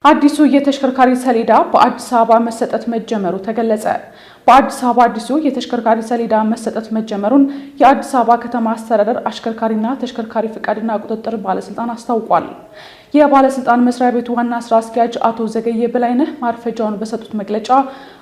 አዲሱ የተሽከርካሪ ሰሌዳ በአዲስ አበባ መሰጠት መጀመሩ ተገለጸ። በአዲስ አበባ አዲሱ የተሽከርካሪ ሰሌዳ መሰጠት መጀመሩን የአዲስ አበባ ከተማ አስተዳደር አሽከርካሪና ተሽከርካሪ ፍቃድና ቁጥጥር ባለስልጣን አስታውቋል። የባለስልጣን መስሪያ ቤቱ ዋና ስራ አስኪያጅ አቶ ዘገየ በላይነህ ማርፈጃውን በሰጡት መግለጫ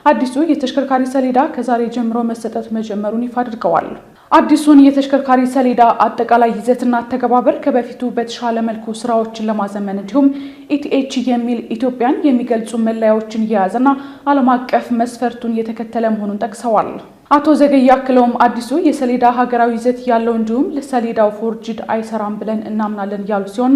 አዲሱ የተሽከርካሪ ሰሌዳ ከዛሬ ጀምሮ መሰጠት መጀመሩን ይፋ አድርገዋል። አዲሱን የተሽከርካሪ ሰሌዳ አጠቃላይ ይዘትና አተገባበር ከበፊቱ በተሻለ መልኩ ስራዎችን ለማዘመን እንዲሁም ኢቲኤች የሚል ኢትዮጵያን የሚገልጹ መለያዎችን የያዘና ዓለም አቀፍ መስፈርቱን የተከተለ መሆኑን ጠቅሰዋል። አቶ ዘገየ አክለውም አዲሱ የሰሌዳ ሀገራዊ ይዘት ያለው እንዲሁም ለሰሌዳው ፎርጅድ አይሰራም ብለን እናምናለን ያሉ ሲሆን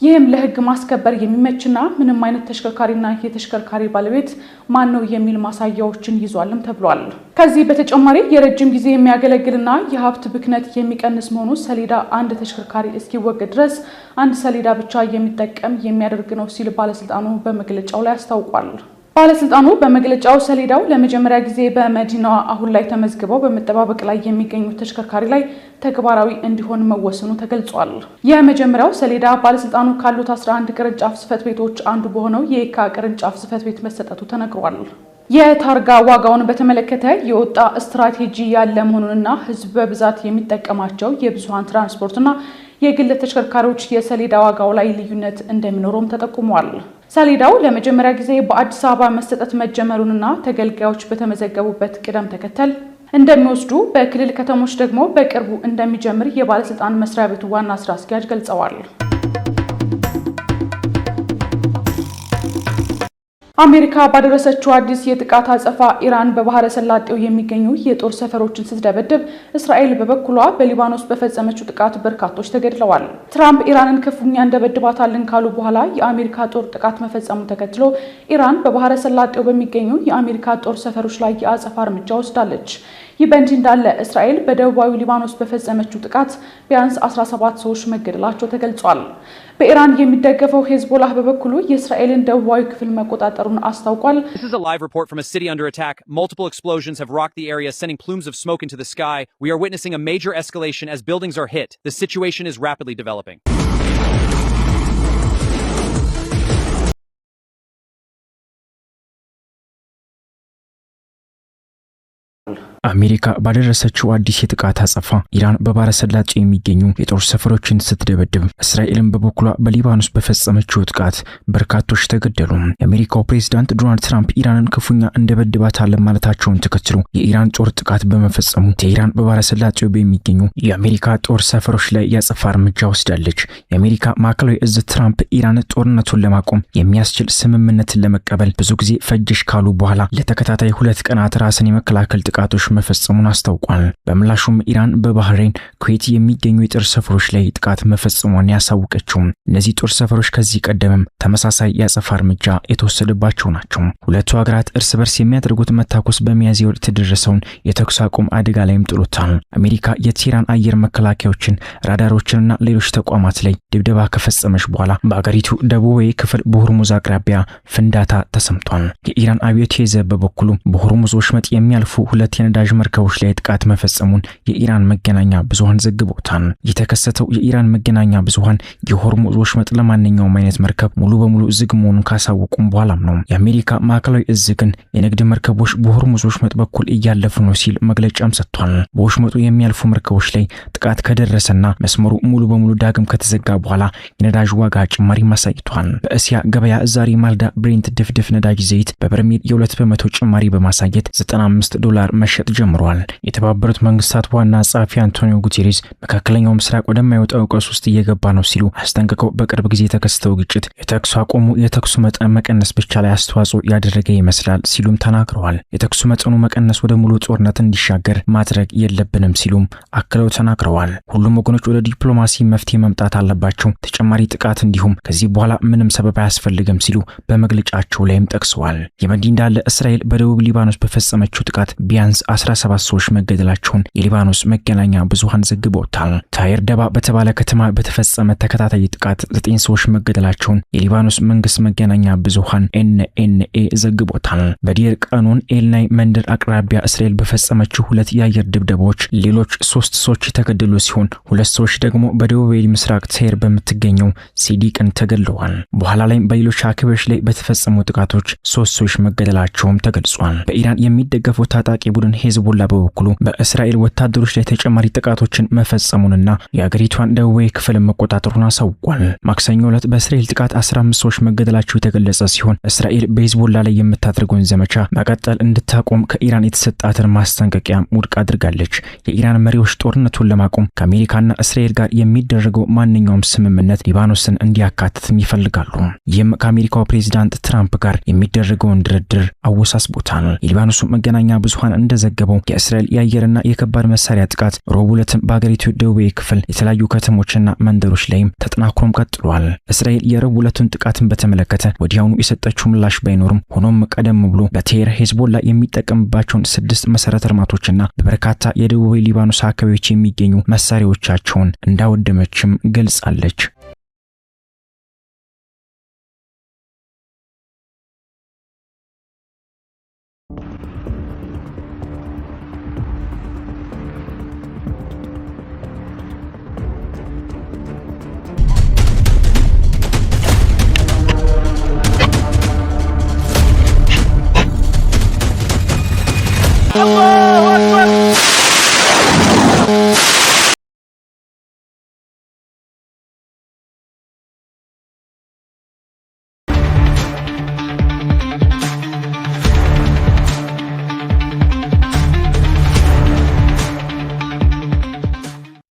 ይህም ለሕግ ማስከበር የሚመችና ምንም አይነት ተሽከርካሪና የተሽከርካሪ ባለቤት ማን ነው የሚል ማሳያዎችን ይዟልም ተብሏል። ከዚህ በተጨማሪ የረጅም ጊዜ የሚያገለግልና የሀብት ብክነት የሚቀንስ መሆኑ ሰሌዳ አንድ ተሽከርካሪ እስኪወገድ ድረስ አንድ ሰሌዳ ብቻ የሚጠቀም የሚያደርግ ነው ሲል ባለስልጣኑ በመግለጫው ላይ አስታውቋል። ባለስልጣኑ በመግለጫው ሰሌዳው ለመጀመሪያ ጊዜ በመዲናዋ አሁን ላይ ተመዝግበው በመጠባበቅ ላይ የሚገኙ ተሽከርካሪ ላይ ተግባራዊ እንዲሆን መወሰኑ ተገልጿል። የመጀመሪያው ሰሌዳ ባለስልጣኑ ካሉት 11 ቅርንጫፍ ጽሕፈት ቤቶች አንዱ በሆነው የየካ ቅርንጫፍ ጽሕፈት ቤት መሰጠቱ ተነግሯል። የታርጋ ዋጋውን በተመለከተ የወጣ ስትራቴጂ ያለ መሆኑንና ሕዝብ በብዛት የሚጠቀማቸው የብዙሃን ትራንስፖርትና የግል ተሽከርካሪዎች የሰሌዳ ዋጋው ላይ ልዩነት እንደሚኖረውም ተጠቁሟል። ሰሌዳው ለመጀመሪያ ጊዜ በአዲስ አበባ መሰጠት መጀመሩንና ተገልጋዮች በተመዘገቡበት ቅደም ተከተል እንደሚወስዱ በክልል ከተሞች ደግሞ በቅርቡ እንደሚጀምር የባለስልጣን መስሪያ ቤቱ ዋና ስራ አስኪያጅ ገልጸዋል። አሜሪካ ባደረሰችው አዲስ የጥቃት አጸፋ ኢራን በባህረ ሰላጤው የሚገኙ የጦር ሰፈሮችን ስትደበድብ፣ እስራኤል በበኩሏ በሊባኖስ በፈጸመችው ጥቃት በርካቶች ተገድለዋል። ትራምፕ ኢራንን ክፉኛ እንደበድባታልን ካሉ በኋላ የአሜሪካ ጦር ጥቃት መፈጸሙ ተከትሎ ኢራን በባህረ ሰላጤው በሚገኙ የአሜሪካ ጦር ሰፈሮች ላይ የአጸፋ እርምጃ ወስዳለች። ይህ በእንዲህ እንዳለ እስራኤል በደቡባዊ ሊባኖስ በፈጸመችው ጥቃት ቢያንስ 17 ሰዎች መገደላቸው ተገልጿል። በኢራን የሚደገፈው ሄዝቦላህ በበኩሉ የእስራኤልን ደቡባዊ ክፍል መቆጣጠሩን አስታውቋል። This is a live report from a city under attack. Multiple explosions have rocked the area, sending plumes of smoke into the sky. We are witnessing a major escalation as buildings are hit. The situation is rapidly developing. አሜሪካ ባደረሰችው አዲስ የጥቃት አጸፋ ኢራን በባህረ ሰላጤው የሚገኙ የጦር ሰፈሮችን ስትደበድብ፣ እስራኤልን በበኩሏ በሊባኖስ በፈጸመችው ጥቃት በርካቶች ተገደሉ። የአሜሪካው ፕሬዝዳንት ዶናልድ ትራምፕ ኢራንን ክፉኛ እንደበድባታለን ማለታቸውን ተከትሎ የኢራን ጦር ጥቃት በመፈጸሙ ቴህራን በባህረ ሰላጤው በሚገኙ የአሜሪካ ጦር ሰፈሮች ላይ ያጸፋ እርምጃ ወስዳለች። የአሜሪካ ማዕከላዊ እዝ ትራምፕ ኢራን ጦርነቱን ለማቆም የሚያስችል ስምምነትን ለመቀበል ብዙ ጊዜ ፈጀሽ ካሉ በኋላ ለተከታታይ 2 ቀናት ራስን የመከላከል ጥቃቶች መፈጸሙን አስታውቋል። በምላሹም ኢራን በባህሬን፣ ኩዌት የሚገኙ የጦር ሰፈሮች ላይ ጥቃት መፈጸሟን ያሳወቀችው እነዚህ ጦር ሰፈሮች ከዚህ ቀደምም ተመሳሳይ ያጸፋ እርምጃ የተወሰደባቸው ናቸው። ሁለቱ ሀገራት እርስ በርስ የሚያደርጉት መታኮስ በሚያዝያ ወር የተደረሰውን የተኩስ አቁም አደጋ ላይም ጥሎታል። አሜሪካ የቴህራን አየር መከላከያዎችን፣ ራዳሮችንና ሌሎች ተቋማት ላይ ድብደባ ከፈጸመች በኋላ በአገሪቱ ደቡባዊ ክፍል በሆርሙዝ አቅራቢያ ፍንዳታ ተሰምቷል። የኢራን አብዮታዊ ዘብ በበኩሉ በሆርሙዝ ወሽመጥ የሚያልፉ 2 የነዳጅ መርከቦች ላይ ጥቃት መፈጸሙን የኢራን መገናኛ ብዙሃን ዘግበውታል። የተከሰተው የኢራን መገናኛ ብዙሃን የሆርሙዝ ወሽመጥ ለማንኛውም አይነት መርከብ ሙሉ በሙሉ ዝግ መሆኑን ካሳወቁም በኋላም ነው። የአሜሪካ ማዕከላዊ እዝ ግን የንግድ መርከቦች በሆርሙዝ ወሽመጥ በኩል እያለፉ ነው ሲል መግለጫም ሰጥቷል። በወሽመጡ የሚያልፉ መርከቦች ላይ ጥቃት ከደረሰና መስመሩ ሙሉ በሙሉ ዳግም ከተዘጋ በኋላ የነዳጅ ዋጋ ጭማሪ ማሳይቷል። በእስያ ገበያ ዛሬ ማልዳ ብሬንት ድፍድፍ ነዳጅ ዘይት በበርሜል የ2 በመቶ ጭማሪ በማሳየት $95 መሸጥ ጀምሯል። የተባበሩት መንግስታት ዋና ጸሐፊ አንቶኒዮ ጉቴሬስ መካከለኛው ምስራቅ ወደማይወጣው ቀውስ ውስጥ እየገባ ነው ሲሉ አስጠንቅቀው በቅርብ ጊዜ የተከሰተው ግጭት የተኩስ አቁሙ የተኩስ መጠን መቀነስ ብቻ ላይ አስተዋጽኦ ያደረገ ይመስላል ሲሉም ተናግረዋል። የተኩስ መጠኑ መቀነስ ወደ ሙሉ ጦርነት እንዲሻገር ማድረግ የለብንም ሲሉም አክለው ተናግረዋል። ሁሉም ወገኖች ወደ ዲፕሎማሲ መፍትሄ መምጣት አለባቸው፣ ተጨማሪ ጥቃት እንዲሁም ከዚህ በኋላ ምንም ሰበብ አያስፈልግም ሲሉ በመግለጫቸው ላይም ጠቅሰዋል። የመንዲ እንዳለ እስራኤል በደቡብ ሊባኖስ በፈጸመችው ጥቃት ቢያንስ 17 ሰዎች መገደላቸውን የሊባኖስ መገናኛ ብዙሃን ዘግበውታል። ታይር ደባ በተባለ ከተማ በተፈጸመ ተከታታይ ጥቃት 9 ሰዎች መገደላቸውን የሊባኖስ መንግስት መገናኛ ብዙሃን ኤንኤንኤ ዘግቦታል። በዲር ቀኑን ኤልናይ መንደር አቅራቢያ እስራኤል በፈጸመችው 2 የአየር ድብደባዎች ሌሎች 3 ሰዎች የተገደሉ ሲሆን 2 ሰዎች ደግሞ በደቡባዊ ምስራቅ ታይር በምትገኘው ሲዲቅን ተገድለዋል። በኋላ ላይ በሌሎች አካባቢዎች ላይ በተፈጸሙ ጥቃቶች 3 ሰዎች መገደላቸውም ተገልጿል። በኢራን የሚደገፈው ታጣቂ ቡድን ሄዝቦላ በበኩሉ በእስራኤል ወታደሮች ላይ ተጨማሪ ጥቃቶችን መፈጸሙንና የአገሪቷን ደቡባዊ ክፍል መቆጣጠሩን አሳውቋል። ማክሰኞ ዕለት በእስራኤል ጥቃት 15 ሰዎች መገደላቸው የተገለጸ ሲሆን እስራኤል በሄዝቦላ ላይ የምታደርገውን ዘመቻ መቀጠል እንድታቆም ከኢራን የተሰጣትን ማስጠንቀቂያ ውድቅ አድርጋለች። የኢራን መሪዎች ጦርነቱን ለማቆም ከአሜሪካና እስራኤል ጋር የሚደረገው ማንኛውም ስምምነት ሊባኖስን እንዲያካትትም ይፈልጋሉ። ይህም ከአሜሪካው ፕሬዝዳንት ትራምፕ ጋር የሚደረገውን ድርድር አወሳስቦታል። የሊባኖሱ መገናኛ ብዙሃን እንደዘገበው የእስራኤል የአየርና የከባድ መሳሪያ ጥቃት ረቡዕ ዕለትም በአገሪቱ ደቡባዊ ክፍል የተለያዩ ከተሞችና መንደሮች ላይም ተጠናክሮም ቀጥሏል። እስራኤል የረቡዕ ዕለቱን ጥቃትን በተመለከተ ወዲያውኑ የሰጠችው ምላሽ ባይኖርም ሆኖም ቀደም ብሎ በቴር ሄዝቦላ የሚጠቀምባቸውን 6 መሰረተ ልማቶችና በበርካታ የደቡባዊ ሊባኖስ አካባቢዎች የሚገኙ መሳሪያዎቻቸውን እንዳወደመችም ገልጻለች።